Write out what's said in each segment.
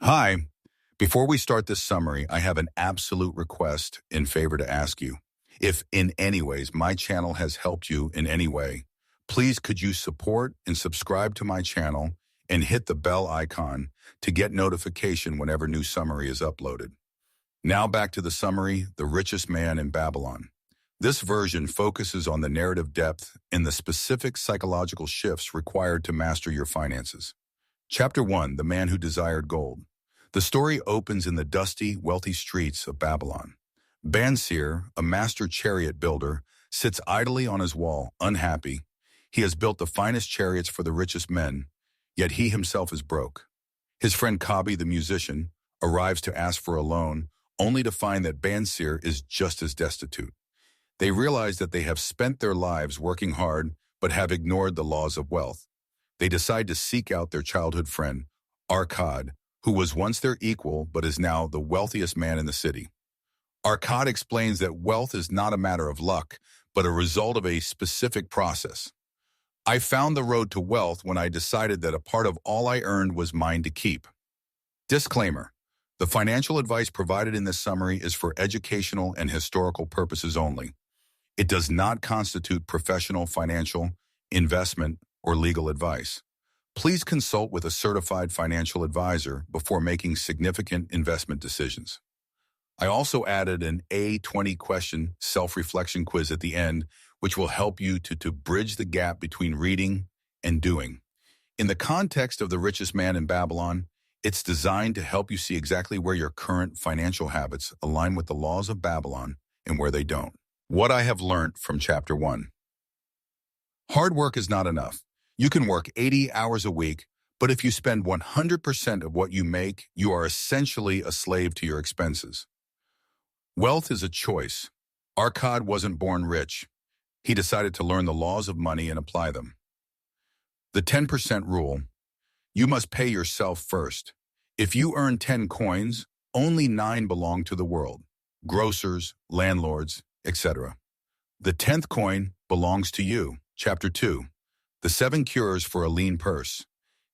Hi. Before we start this summary, I have an absolute request in favor to ask you. If in any ways my channel has helped you in any way, please could you support and subscribe to my channel and hit the bell icon to get notification whenever new summary is uploaded. Now back to the summary, The Richest Man in Babylon. This version focuses on the narrative depth and the specific psychological shifts required to master your finances. Chapter 1, The Man Who Desired Gold. The story opens in the dusty, wealthy streets of Babylon. Bansir, a master chariot builder, sits idly on his wall, unhappy. He has built the finest chariots for the richest men, yet he himself is broke. His friend Kabi, the musician, arrives to ask for a loan, only to find that Bansir is just as destitute. They realize that they have spent their lives working hard, but have ignored the laws of wealth. They decide to seek out their childhood friend, Arkad, who was once their equal but is now the wealthiest man in the city. Arkad explains that wealth is not a matter of luck, but a result of a specific process. I found the road to wealth when I decided that a part of all I earned was mine to keep. Disclaimer: the financial advice provided in this summary is for educational and historical purposes only. It does not constitute professional financial, investment, or legal advice. Please consult with a certified financial advisor before making significant investment decisions. I also added an A20-question self-reflection quiz at the end, which will help you to bridge the gap between reading and doing. In the context of The Richest Man in Babylon, it's designed to help you see exactly where your current financial habits align with the laws of Babylon and where they don't. What I have learned from Chapter 1. Hard work is not enough. You can work 80 hours a week, but if you spend 100% of what you make, you are essentially a slave to your expenses. Wealth is a choice. Arkad wasn't born rich. He decided to learn the laws of money and apply them. The 10% rule. You must pay yourself first. If you earn 10 coins, only 9 belong to the world, grocers, landlords, etc. The 10th coin belongs to you. Chapter 2. The 7 cures for a lean purse.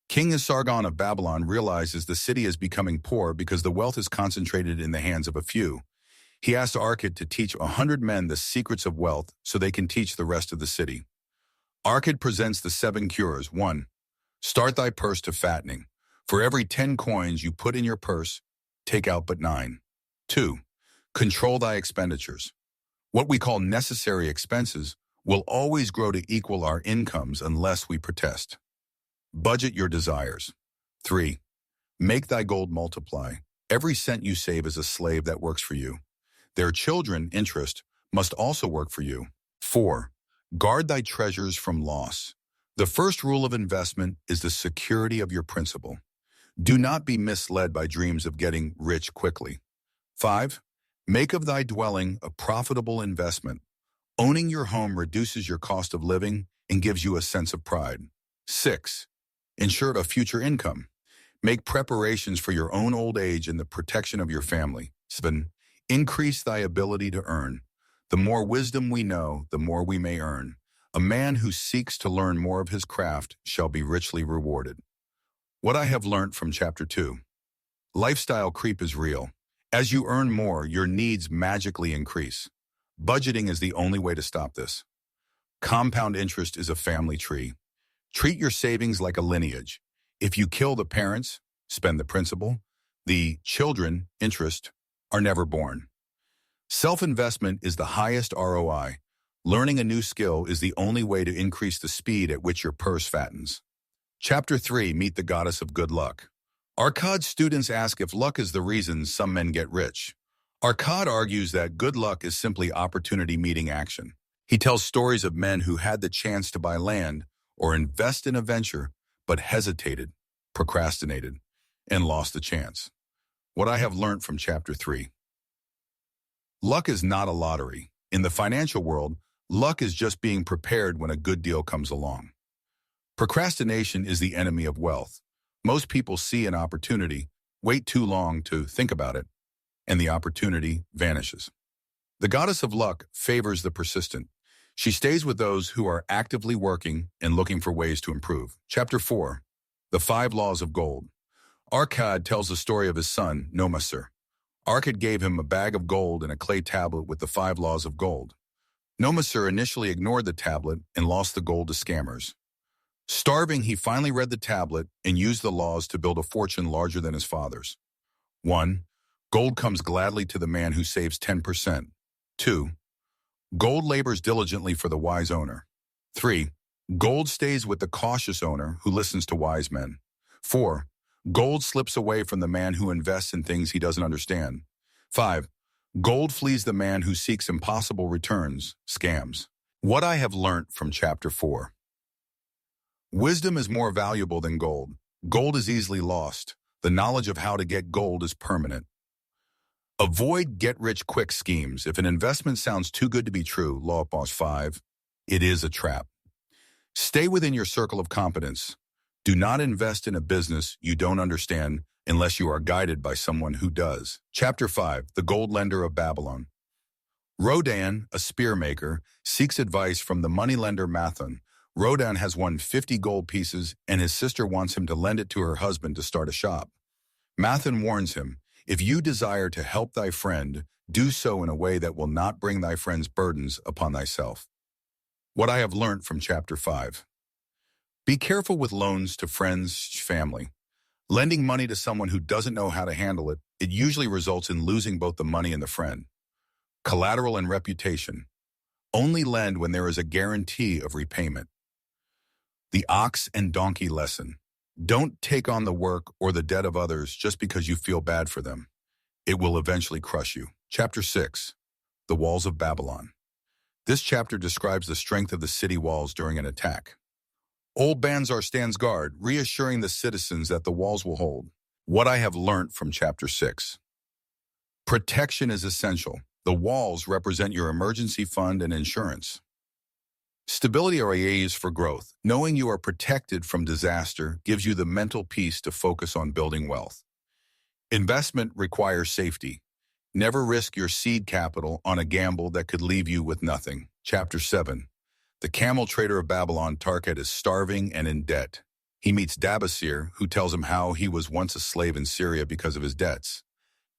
King Sargon of Babylon realizes the city is becoming poor because the wealth is concentrated in the hands of a few. He asks Arkad to teach 100 men the secrets of wealth so they can teach the rest of the city. Arkad presents the 7 cures. 1. Start thy purse to fattening. For every 10 coins you put in your purse, take out but 9. 2. Control thy expenditures. What we call necessary expenses will always grow to equal our incomes unless we protest. Budget your desires. 3. Make thy gold multiply. Every cent you save is a slave that works for you. Their children, interest, must also work for you. 4. Guard thy treasures from loss. The first rule of investment is the security of your principal. Do not be misled by dreams of getting rich quickly. 5. Make of thy dwelling a profitable investment. Owning your home reduces your cost of living and gives you a sense of pride. 6. Ensure a future income. Make preparations for your own old age and the protection of your family. 7. Increase thy ability to earn. The more wisdom we know, the more we may earn. A man who seeks to learn more of his craft shall be richly rewarded. What I have learned from Chapter 2. Lifestyle creep is real. As you earn more, your needs magically increase. Budgeting is the only way to stop this. Compound interest is a family tree. Treat your savings like a lineage. If you kill the parents, spend the principal, the children, interest, are never born. Self-investment is the highest ROI. Learning a new skill is the only way to increase the speed at which your purse fattens. Chapter 3. Meet the Goddess of Good Luck. Arkad's students ask if luck is the reason some men get rich. Arkad argues that good luck is simply opportunity meeting action. He tells stories of men who had the chance to buy land or invest in a venture, but hesitated, procrastinated, and lost the chance. What I have learned from Chapter 3. Luck is not a lottery. In the financial world, luck is just being prepared when a good deal comes along. Procrastination is the enemy of wealth. Most people see an opportunity, wait too long to think about it, and the opportunity vanishes. The goddess of luck favors the persistent. She stays with those who are actively working and looking for ways to improve. Chapter 4. The 5 Laws of Gold. Arkad tells the story of his son, Nomasur. Arkad gave him a bag of gold and a clay tablet with the 5 laws of gold. Nomasur initially ignored the tablet and lost the gold to scammers. Starving, he finally read the tablet and used the laws to build a fortune larger than his father's. 1. Gold comes gladly to the man who saves 10%. 2. Gold labors diligently for the wise owner. 3. Gold stays with the cautious owner who listens to wise men. 4. Gold slips away from the man who invests in things he doesn't understand. 5. Gold flees the man who seeks impossible returns, scams. What I have learned from Chapter 4. Wisdom is more valuable than gold. Gold is easily lost. The knowledge of how to get gold is permanent. Avoid get-rich-quick schemes. If an investment sounds too good to be true, Law of Boss 5, it is a trap. Stay within your circle of competence. Do not invest in a business you don't understand unless you are guided by someone who does. Chapter 5, The Gold Lender of Babylon. Rodan, a spear maker, seeks advice from the moneylender Mathon. Rodan has won 50 gold pieces, and his sister wants him to lend it to her husband to start a shop. Mathon warns him, if you desire to help thy friend, do so in a way that will not bring thy friend's burdens upon thyself. What I have learned from Chapter 5. Be careful with loans to friends, family. Lending money to someone who doesn't know how to handle it, it usually results in losing both the money and the friend. Collateral and reputation. Only lend when there is a guarantee of repayment. The ox and donkey lesson. Don't take on the work or the debt of others just because you feel bad for them. It will eventually crush you. Chapter 6. The Walls of Babylon. This chapter describes the strength of the city walls during an attack. Old Banzar stands guard, reassuring the citizens that the walls will hold. What I have learned from Chapter 6. Protection is essential. The walls represent your emergency fund and insurance. Stability are AAs for growth. Knowing you are protected from disaster gives you the mental peace to focus on building wealth. Investment requires safety. Never risk your seed capital on a gamble that could leave you with nothing. Chapter 7. The camel trader of Babylon, Tarkat, is starving and in debt. He meets Dabasir, who tells him how he was once a slave in Syria because of his debts.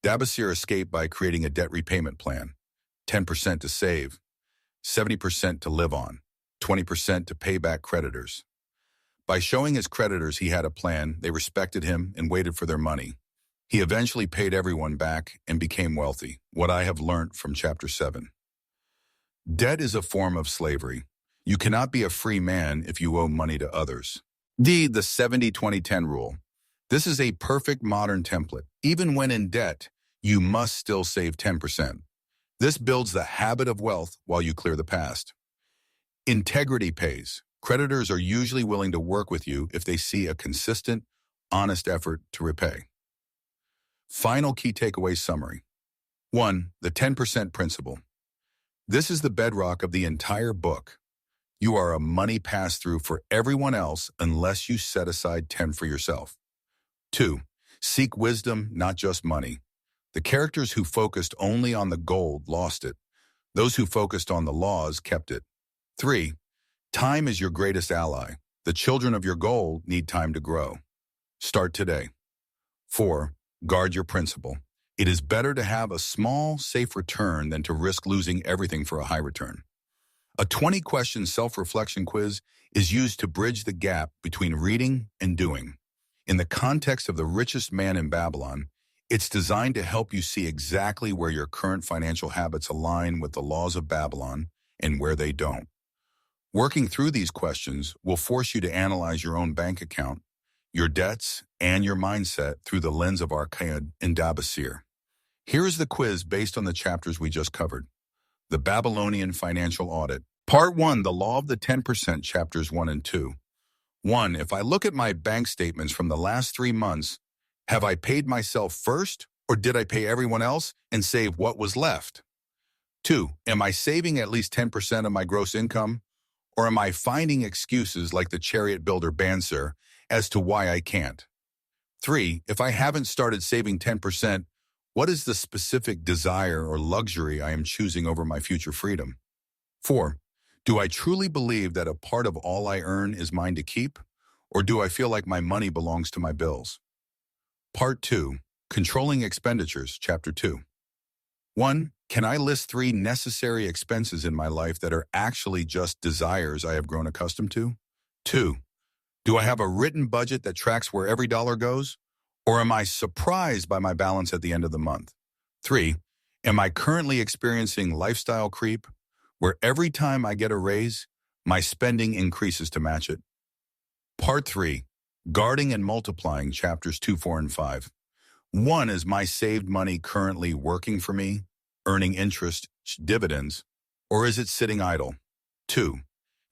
Dabasir escaped by creating a debt repayment plan. 10% to save, 70% to live on, 20% to pay back creditors. By showing his creditors he had a plan, they respected him and waited for their money. He eventually paid everyone back and became wealthy. What I have learned from Chapter 7. Debt is a form of slavery. You cannot be a free man if you owe money to others. The 70-20-10 rule. This is a perfect modern template. Even when in debt, you must still save 10%. This builds the habit of wealth while you clear the past. Integrity pays. Creditors are usually willing to work with you if they see a consistent, honest effort to repay. Final key takeaway summary. 1. The 10% principle. This is the bedrock of the entire book. You are a money pass-through for everyone else unless you set aside 10 for yourself. 2. Seek wisdom, not just money. The characters who focused only on the gold lost it. Those who focused on the laws kept it. 3. Time is your greatest ally. The children of your gold need time to grow. Start today. 4. Guard your principle. It is better to have a small, safe return than to risk losing everything for a high return. A 20-question self-reflection quiz is used to bridge the gap between reading and doing. In the context of the richest man in Babylon, it's designed to help you see exactly where your current financial habits align with the laws of Babylon and where they don't. Working through these questions will force you to analyze your own bank account, your debts, and your mindset through the lens of Arkad and Dabasir. Here is the quiz based on the chapters we just covered. The Babylonian Financial Audit. Part 1, The Law of the 10%, Chapters 1 and 2. 1. If I look at my bank statements from the last 3 months, have I paid myself first, or did I pay everyone else and save what was left? 2. Am I saving at least 10% of my gross income, or am I finding excuses like the chariot builder Bansir as to why I can't? 3. If I haven't started saving 10%, what is the specific desire or luxury I am choosing over my future freedom? 4. Do I truly believe that a part of all I earn is mine to keep, or do I feel like my money belongs to my bills? Part 2, Controlling Expenditures, Chapter 2. 1. Can I list 3 necessary expenses in my life that are actually just desires I have grown accustomed to? 2. Do I have a written budget that tracks where every dollar goes? Or am I surprised by my balance at the end of the month? 3. Am I currently experiencing lifestyle creep, where every time I get a raise, my spending increases to match it? Part 3, Guarding and Multiplying, Chapters 2, 4, and 5. 1. Is my saved money currently working for me, earning interest, dividends, or is it sitting idle? 2.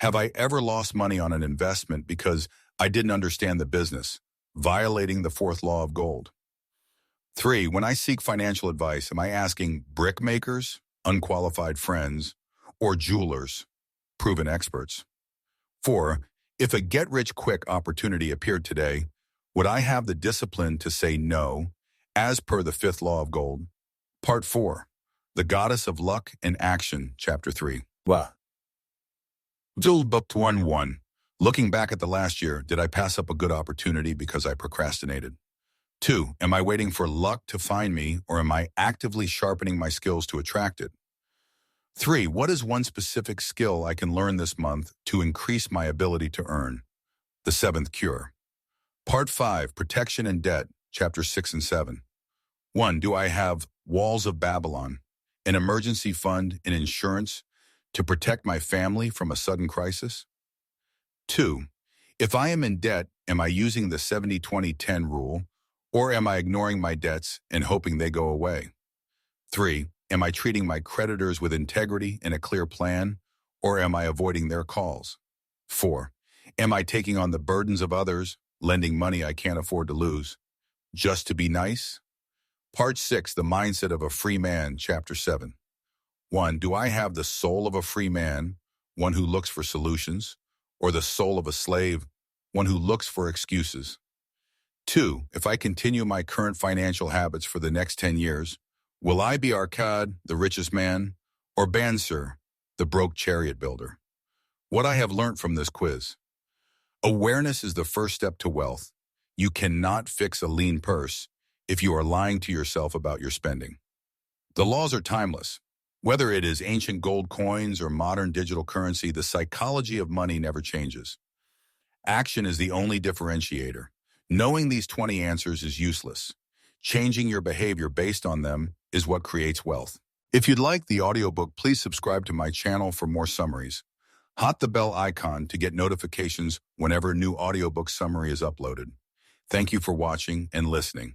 Have I ever lost money on an investment because I didn't understand the business, violating the 4th law of gold? 3. When I seek financial advice, am I asking brickmakers, unqualified friends, or jewelers, proven experts? 4. If a get-rich-quick opportunity appeared today, would I have the discipline to say no, as per the 5th law of gold? Part 4, The Goddess of Luck and Action, Chapter 3. Wow. Book 1. Looking back at the last year, did I pass up a good opportunity because I procrastinated? 2. Am I waiting for luck to find me, or am I actively sharpening my skills to attract it? 3. What is one specific skill I can learn this month to increase my ability to earn? The 7th Cure. Part 5, Protection and Debt, Chapters 6 and 7. 1. Do I have walls of Babylon, an emergency fund, and insurance to protect my family from a sudden crisis? 2. If I am in debt, am I using the 70-20-10 rule, or am I ignoring my debts and hoping they go away? 3. Am I treating my creditors with integrity and a clear plan, or am I avoiding their calls? 4. Am I taking on the burdens of others, lending money I can't afford to lose, just to be nice? Part 6, The Mindset of a Free Man, Chapter 7. 1. Do I have the soul of a free man, one who looks for solutions, or the soul of a slave, one who looks for excuses? 2. If I continue my current financial habits for the next 10 years, will I be Arkad, the richest man, or Bansir, the broke chariot builder? What I have learned from this quiz. Awareness is the first step to wealth. You cannot fix a lean purse if you are lying to yourself about your spending. The laws are timeless. Whether it is ancient gold coins or modern digital currency, the psychology of money never changes. Action is the only differentiator. Knowing these 20 answers is useless. Changing your behavior based on them is what creates wealth. If you'd like the audiobook, please subscribe to my channel for more summaries. Hit the bell icon to get notifications whenever a new audiobook summary is uploaded. Thank you for watching and listening.